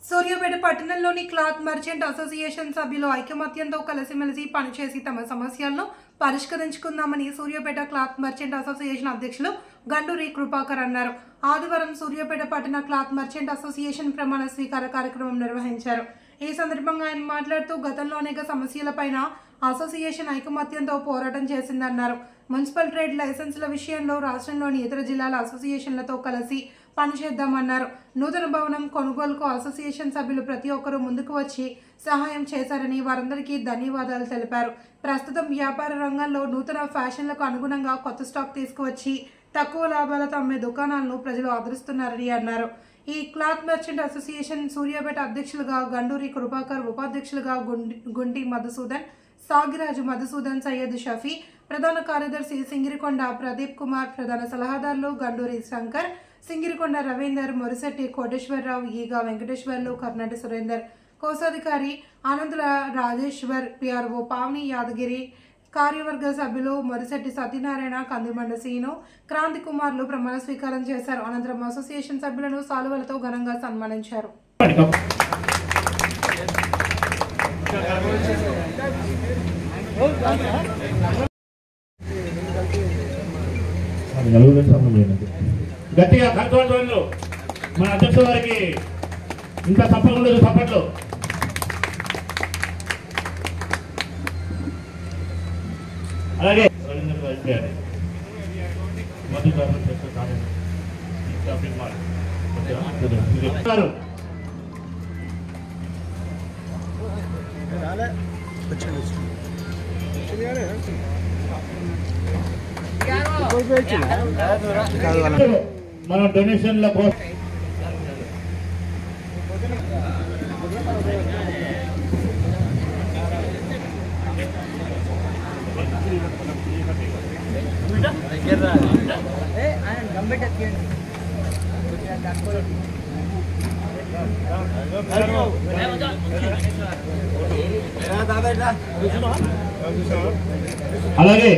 సూర్యాపేట పట్టణంలోని cloth merchant association సభ్యులు ఐకమత్యంతో కలిసిమెలిసి పనిచేసి తమ సమస్యలను పరిష్కరించుకుందామని సూర్యాపేట క్లాత్ మర్చెంట్ అసోసియేషన్ అధ్యక్షులు గండూరి కృపాకర్ అన్నారు. ఆదివారం సూర్యాపేట పట్టణ క్లాత్ మర్చెంట్ అసోసియేషన్ ప్రమాణ స్వీకార కార్యక్రమం నిర్వహించారు. ఈ సందర్భంగా ఆయన మాట్లాడుతూ గతంలో అనేక సమస్యలపైన అసోసియేషన్ ఐకమత్యంతో పోరాటం చేసిందన్నారు. మున్సిపల్ ట్రేడ్ లైసెన్సుల విషయంలో రాష్ట్రంలోని ఇతర జిల్లాల అసోసియేషన్లతో కలిసి పనిచేద్దామన్నారు. నూతన భవనం కొనుగోలుకు అసోసియేషన్ సభ్యులు ప్రతి ఒక్కరూ ముందుకు వచ్చి సహాయం చేశారని వారందరికీ ధన్యవాదాలు తెలిపారు. ప్రస్తుతం వ్యాపార రంగంలో నూతన ఫ్యాషన్లకు అనుగుణంగా కొత్త స్టాక్ తీసుకువచ్చి తక్కువ లాభాలతో అమ్మే దుకాణాలను ప్రజలు ఆదరిస్తున్నారని అన్నారు. ఈ క్లాత్ మర్చెంట్ అసోసియేషన్ సూర్యాపేట అధ్యక్షులుగా గండూరి కృపాకర్, ఉపాధ్యక్షులుగా గుంటి మధుసూదన్, సాగిరాజు మధుసూదన్, సయ్యద్ షఫీ, ప్రధాన కార్యదర్శి సింగిరికొండ ప్రదీప్ కుమార్, ప్రధాన సలహాదారులు గండూరి శంకర్, సింగిరికొండ రవీందర్, మొరిశెట్టి కోటేశ్వరరావు, ఈగ వెంకటేశ్వర్లు, కర్ణాటి సురేందర్, కోశాధికారి ఆనందుల రాజేశ్వర్, పిఆర్ఓ పావని యాదగిరి, కార్యవర్గ సభ్యులు మొరిశెట్టి సత్యనారాయణ, కందిమండ సీను, క్రాంతి కుమార్లు ప్రమాణ స్వీకారం చేశారు. అనంతరం అసోసియేషన్ సభ్యులను సాలువలతో ఘనంగా సన్మానించారు. గట్టిగా కర్తవ్యంలో మన అధ్యక్షుల వారికి ఇంకా తప్పకుండా చప్పట్లు. అలాగే మన డొనేషన్ల కోసం అలాగే